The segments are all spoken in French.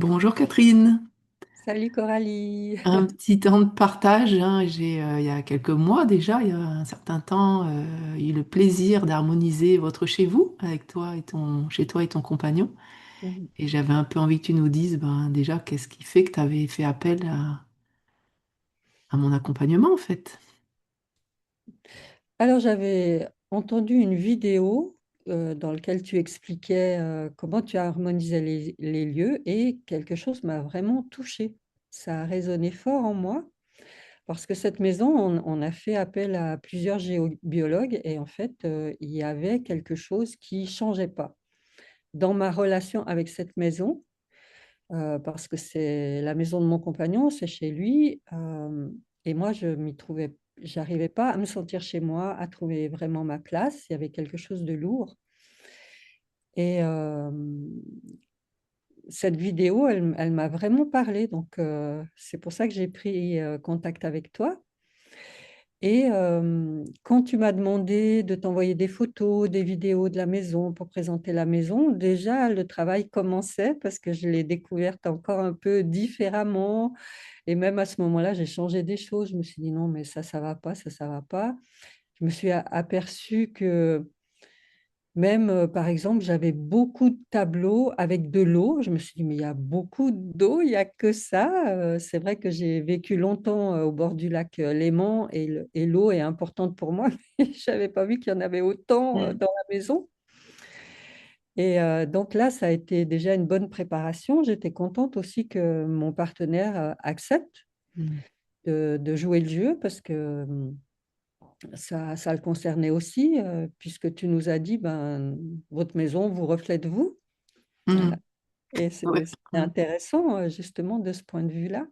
Bonjour Catherine, Salut Coralie. un petit temps de partage, hein. Il y a quelques mois déjà, il y a un certain temps, eu le plaisir d'harmoniser votre chez vous avec toi et chez toi et ton compagnon. Mhm. Et j'avais un peu envie que tu nous dises, ben, déjà, qu'est-ce qui fait que tu avais fait appel à mon accompagnement en fait. Alors j'avais entendu une vidéo dans laquelle tu expliquais comment tu harmonisais les lieux et quelque chose m'a vraiment touchée. Ça a résonné fort en moi parce que cette maison, on a fait appel à plusieurs géobiologues et en fait, il y avait quelque chose qui changeait pas dans ma relation avec cette maison. Parce que c'est la maison de mon compagnon, c'est chez lui. Et moi, je m'y trouvais, j'arrivais pas à me sentir chez moi, à trouver vraiment ma place. Il y avait quelque chose de lourd. Et cette vidéo, elle m'a vraiment parlé. Donc, c'est pour ça que j'ai pris contact avec toi. Et quand tu m'as demandé de t'envoyer des photos, des vidéos de la maison pour présenter la maison, déjà le travail commençait parce que je l'ai découverte encore un peu différemment. Et même à ce moment-là, j'ai changé des choses. Je me suis dit non, mais ça va pas, ça va pas. Je me suis aperçue que même, par exemple, j'avais beaucoup de tableaux avec de l'eau. Je me suis dit, mais il y a beaucoup d'eau, il n'y a que ça. C'est vrai que j'ai vécu longtemps au bord du lac Léman et l'eau est importante pour moi, mais je n'avais pas vu qu'il y en avait autant Mm. dans la maison. Et donc là, ça a été déjà une bonne préparation. J'étais contente aussi que mon partenaire accepte Mm. de jouer le jeu parce que ça le concernait aussi, puisque tu nous as dit, ben, votre maison vous reflète vous. Voilà. Mm. Et Ouais. c'était intéressant, justement, de ce point de vue-là.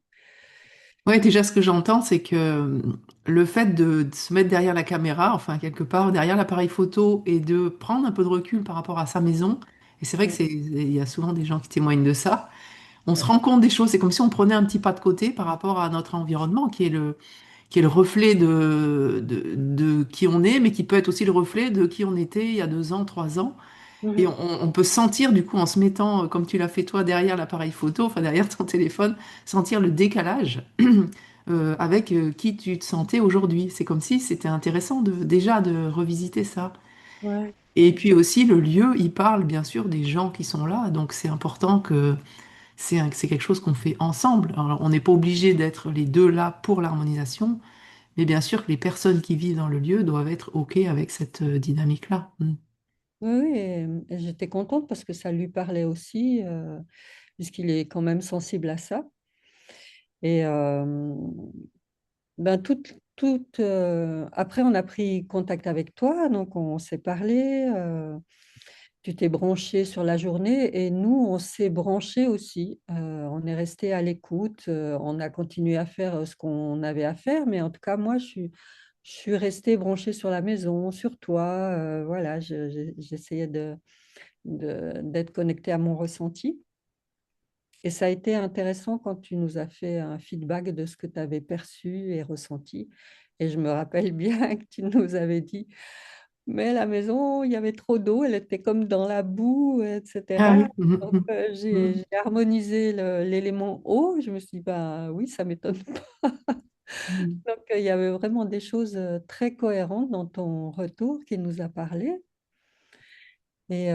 Ouais, déjà, ce que j'entends, c'est que le fait de se mettre derrière la caméra, enfin, quelque part, derrière l'appareil photo, et de prendre un peu de recul par rapport à sa maison, et c'est vrai que Mm. il y a souvent des gens qui témoignent de ça, on se rend compte des choses, c'est comme si on prenait un petit pas de côté par rapport à notre environnement, qui est le reflet de qui on est, mais qui peut être aussi le reflet de qui on était il y a 2 ans, 3 ans. Et Mhm. on peut sentir, du coup, en se mettant, comme tu l'as fait toi, derrière l'appareil photo, enfin derrière ton téléphone, sentir le décalage avec qui tu te sentais aujourd'hui. C'est comme si c'était intéressant déjà de revisiter ça. Ouais. Et puis aussi, le lieu, il parle bien sûr des gens qui sont là, donc c'est important que c'est quelque chose qu'on fait ensemble. Alors, on n'est pas obligé d'être les deux là pour l'harmonisation, mais bien sûr que les personnes qui vivent dans le lieu doivent être OK avec cette dynamique-là. Mm. Oui, oui, et j'étais contente parce que ça lui parlait aussi, puisqu'il est quand même sensible à ça. Et ben, après, on a pris contact avec toi, donc on s'est parlé. Tu t'es branché sur la journée et nous, on s'est branché aussi. On est resté à l'écoute. On a continué à faire ce qu'on avait à faire, mais en tout cas, moi, je suis restée branchée sur la maison, sur toi. Voilà, j'essayais d'être connectée à mon ressenti. Et ça a été intéressant quand tu nous as fait un feedback de ce que tu avais perçu et ressenti. Et je me rappelle bien que tu nous avais dit, mais la maison, il y avait trop d'eau, elle était comme dans la boue, Ah etc. oui. Mhm, Donc, mhm. Mhm. j'ai harmonisé l'élément eau. Je me suis dit, bah oui, ça m'étonne pas. Mhm. Donc, il y avait vraiment des choses très cohérentes dans ton retour qui nous a parlé. Et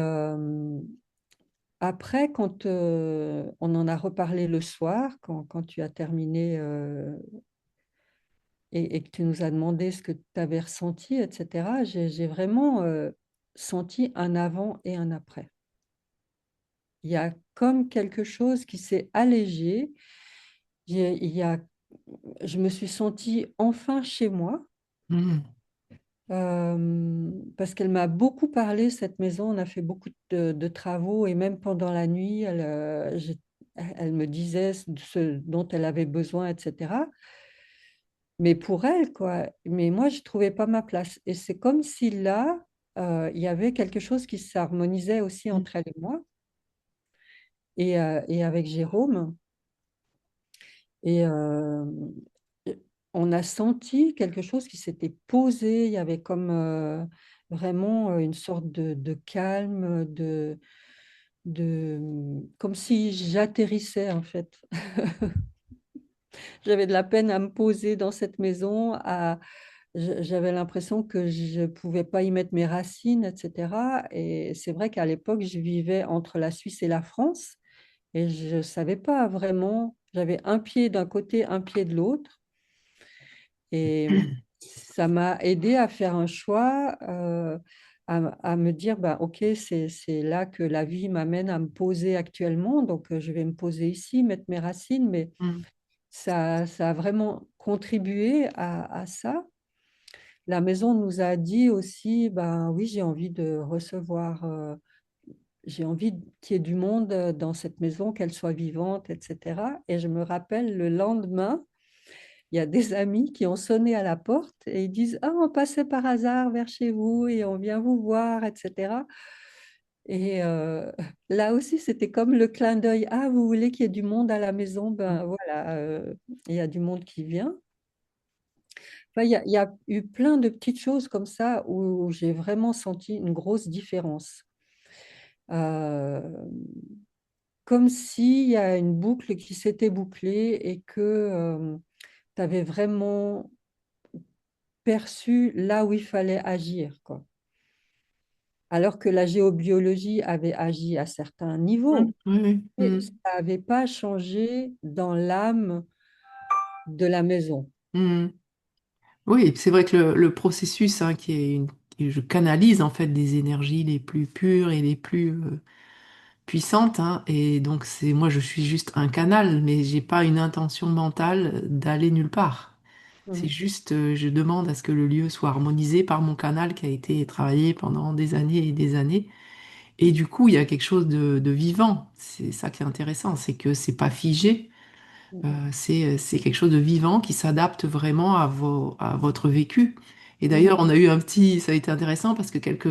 après, quand on en a reparlé le soir, quand tu as terminé et que tu nous as demandé ce que tu avais ressenti, etc., j'ai vraiment senti un avant et un après. Il y a comme quelque chose qui s'est allégé. Il y a, je me suis sentie enfin chez moi Mhm. parce qu'elle m'a beaucoup parlé, cette maison. On a fait beaucoup de travaux et même pendant la nuit, elle me disait ce dont elle avait besoin, etc. Mais pour elle, quoi. Mais moi, je trouvais pas ma place. Et c'est comme si là, il y avait quelque chose qui s'harmonisait aussi entre elle et moi et avec Jérôme. Et on a senti quelque chose qui s'était posé. Il y avait comme vraiment une sorte de calme, comme si j'atterrissais en fait. J'avais de la peine à me poser dans cette maison, j'avais l'impression que je ne pouvais pas y mettre mes racines, etc. Et c'est vrai qu'à l'époque, je vivais entre la Suisse et la France et je ne savais pas vraiment, j'avais un pied d'un côté, un pied de l'autre. Et ça m'a aidé à faire un choix, à me dire, bah, OK, c'est là que la vie m'amène à me poser actuellement. Donc, je vais me poser ici, mettre mes racines. Mais Mm. ça a vraiment contribué à ça. La maison nous a dit aussi, ben oui, j'ai envie de recevoir, j'ai envie qu'il y ait du monde dans cette maison, qu'elle soit vivante, etc. Et je me rappelle le lendemain, il y a des amis qui ont sonné à la porte et ils disent, ah, on passait par hasard vers chez vous et on vient vous voir, etc. Et là aussi, c'était comme le clin d'œil, ah, vous voulez qu'il y ait du monde à la maison, ben voilà, il y a du monde qui vient. Enfin, il y a eu plein de petites choses comme ça où j'ai vraiment senti une grosse différence. Euh, Comme s'il y a une boucle qui s'était bouclée et que tu avais vraiment perçu là où il fallait agir, quoi. Alors que la géobiologie avait agi à certains Mm. niveaux, Oui, oui. mais Mm. ça n'avait pas changé dans l'âme de la maison. Mm. Oui, c'est vrai que le processus, hein, je canalise en fait des énergies les plus pures et les plus puissantes, hein, et donc moi je suis juste un canal, mais j'ai pas une intention mentale d'aller nulle part. C'est Mm, juste, je demande à ce que le lieu soit harmonisé par mon canal qui a été travaillé pendant des années et des années. Et du coup, il y a quelque chose de vivant. C'est ça qui est intéressant, c'est que c'est pas figé. mm, C'est quelque chose de vivant qui s'adapte vraiment à votre vécu. Et mm, d'ailleurs, on a eu ça a été intéressant parce que quelques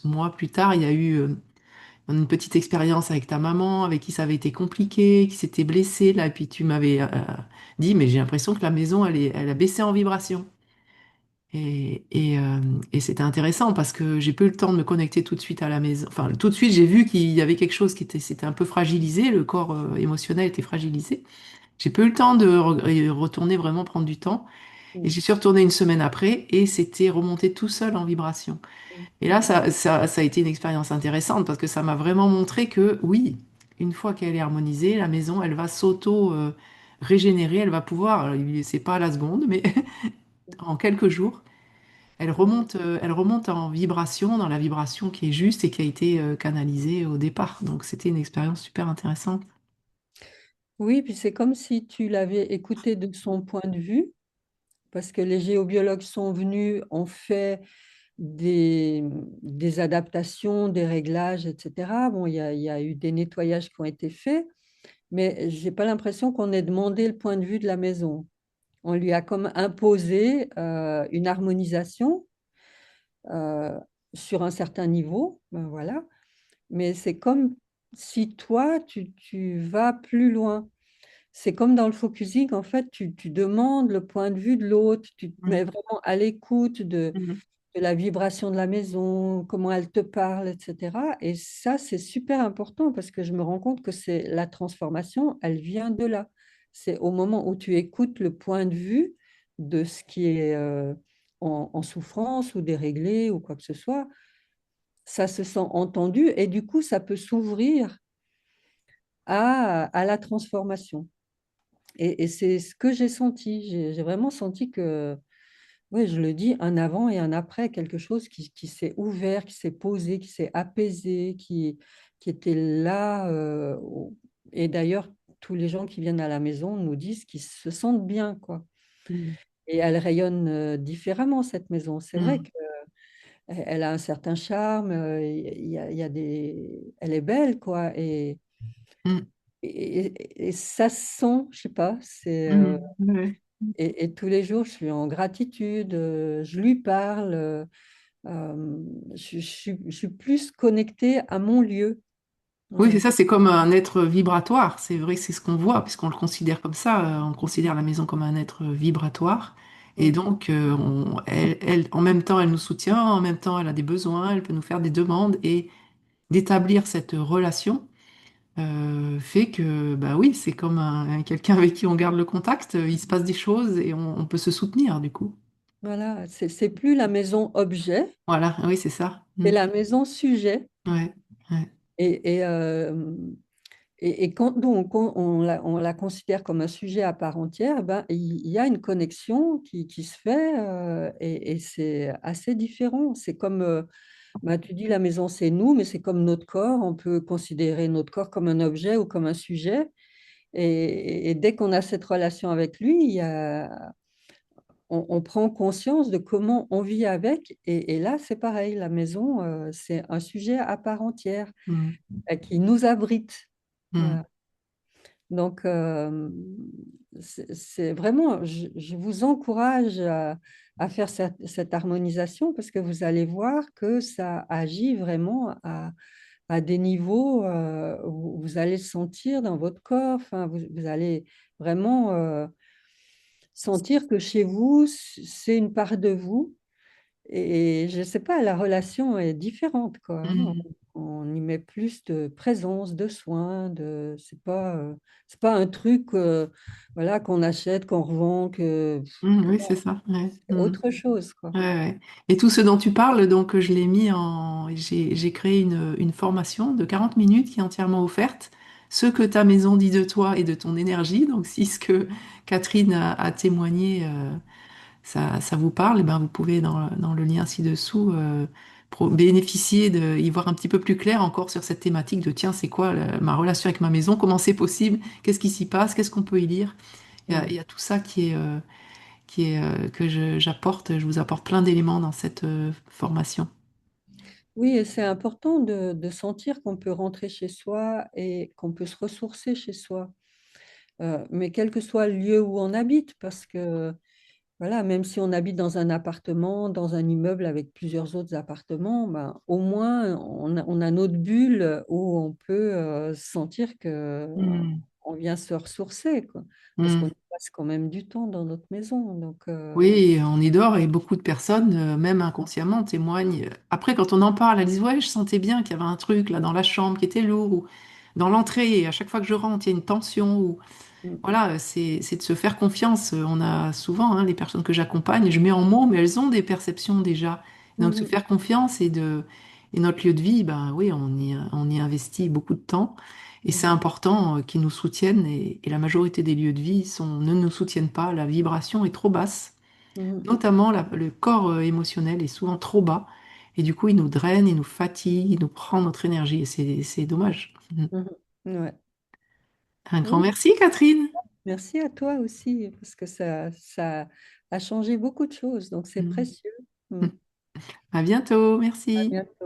mois plus tard, il y a eu une petite expérience avec ta maman, avec qui ça avait été compliqué, qui s'était blessée là, et puis tu m'avais dit, mais j'ai l'impression que la maison, elle a baissé en vibration. Et c'était intéressant parce que j'ai pas eu le temps de me connecter tout de suite à la maison. Enfin, tout de suite, j'ai vu qu'il y avait quelque chose s'était un peu fragilisé, le corps émotionnel était fragilisé. J'ai pas eu le temps de retourner vraiment prendre du temps. Et mm, j'y suis retournée une semaine après et c'était remonté tout seul en vibration. mm, Et là, ça a été une expérience intéressante parce que ça m'a vraiment montré que oui, une fois qu'elle est harmonisée, la maison, elle va régénérer, elle va pouvoir, alors, c'est pas à la seconde, mais en quelques jours, elle remonte en vibration, dans la vibration qui est juste et qui a été canalisée au départ. Donc c'était une expérience super intéressante. oui, puis c'est comme si tu l'avais écouté de son point de vue, parce que les géobiologues sont venus, ont fait des, des adaptations, des réglages, etc. Bon, il y a eu des nettoyages qui ont été faits, mais j'ai pas l'impression qu'on ait demandé le point de vue de la maison. On lui a comme imposé une harmonisation euh, sur un certain niveau, ben voilà. Mais c'est comme si toi, tu vas plus loin. C'est comme dans le focusing, en fait, tu demandes le point de vue de l'autre, tu te mets Mhm. vraiment à l'écoute Mhm. de la vibration de la maison, comment elle te parle, etc. Et ça, c'est super important parce que je me rends compte que c'est la transformation, elle vient de là. C'est au moment où tu écoutes le point de vue de ce qui est en souffrance ou déréglé ou quoi que ce soit, ça se sent entendu et du coup, ça peut s'ouvrir à la transformation. Et c'est ce que j'ai senti. J'ai vraiment senti que, oui, je le dis, un avant et un après, quelque chose qui s'est ouvert, qui s'est posé, qui s'est apaisé, qui était là. Et d'ailleurs, tous les gens qui viennent à la maison nous disent qu'ils se sentent bien, quoi. Mhm. Et elle rayonne différemment, cette maison. C'est vrai Mhm. qu'elle elle a un certain charme, il y a elle est belle, quoi. Mhm. Et ça se sent, je sais pas, Mhm. Ouais. et tous les jours, je suis en gratitude, je lui parle, je suis plus connectée à mon lieu. Oui, c'est Voilà. ça, c'est comme un être vibratoire. C'est vrai que c'est ce qu'on voit, puisqu'on le considère comme ça. On considère la maison comme un être vibratoire. Et Mm, donc, en même temps, elle nous soutient, en même temps, elle a des besoins, elle peut nous faire des demandes. d'établir cette relation fait que, bah oui, c'est comme quelqu'un avec qui on garde le contact, il se passe des choses et on peut se soutenir du coup. Voilà, c'est plus la maison objet, Voilà, oui, c'est ça. c'est Mm. la maison sujet. Ouais, ouais. Et, et, euh, et quand donc on la considère comme un sujet à part entière, ben, il y a une connexion qui se fait et c'est assez différent. C'est comme, ben, tu dis la maison c'est nous, mais c'est comme notre corps. On peut considérer notre corps comme un objet ou comme un sujet. Et dès qu'on a cette relation avec lui, on prend conscience de comment on vit avec. Et là, c'est pareil, la maison, c'est un sujet à part entière Mm, qui nous abrite. mm, Voilà. Donc, c'est vraiment, je vous encourage à faire cette harmonisation parce que vous allez voir que ça agit vraiment à des niveaux où vous allez le sentir dans votre corps. Enfin, vous allez vraiment sentir que chez vous, c'est une part de vous. Et je ne sais pas, la relation est différente, quoi, hein. mm, On y met plus de présence, de soins, c'est pas un truc voilà, qu'on achète, qu'on revend, oui, c'est ça. Ouais, c'est autre chose, quoi. ouais, ouais. Et tout ce dont tu parles, donc je l'ai mis j'ai créé une formation de 40 minutes qui est entièrement offerte. Ce que ta maison dit de toi et de ton énergie. Donc si ce que Catherine a témoigné, ça vous parle, eh ben, vous pouvez dans le lien ci-dessous bénéficier de y voir un petit peu plus clair encore sur cette thématique de tiens, c'est quoi ma relation avec ma maison, comment c'est possible, qu'est-ce qui s'y passe, qu'est-ce qu'on peut y lire. Il Mm. y a tout ça j'apporte, je vous apporte plein d'éléments dans cette formation. Oui, et c'est important de sentir qu'on peut rentrer chez soi et qu'on peut se ressourcer chez soi. Mais quel que soit le lieu où on habite, parce que voilà, même si on habite dans un appartement, dans un immeuble avec plusieurs autres appartements, ben, au moins on a notre bulle où on peut sentir que Hmm. on vient se ressourcer, quoi. Parce qu'on Hmm. y passe quand même du temps dans notre maison. Donc, Oui, on y dort et beaucoup de personnes, même inconsciemment, témoignent. Après, quand on en parle, elles disent, ouais, je sentais bien qu'il y avait un truc là dans la chambre qui était lourd ou dans l'entrée. Et à chaque fois que je rentre, il y a une tension. Ou mm, voilà, c'est de se faire confiance. On a souvent, hein, les personnes que j'accompagne, je mets en mots, mais elles ont des perceptions déjà. Donc se mhm, faire confiance et notre lieu de vie, ben oui, on y investit beaucoup de temps. Et c'est mhm, important qu'ils nous soutiennent. Et la majorité des lieux de vie ne nous soutiennent pas. La vibration est trop basse. mhm, Notamment, le corps émotionnel est souvent trop bas. Et du coup, il nous draine, il nous fatigue, il nous prend notre énergie. Et c'est dommage. mhm. Ouais. Un grand Oui, merci, Catherine. merci à toi aussi, parce que ça a changé beaucoup de choses, donc c'est précieux. Mm. À bientôt, À merci. bientôt.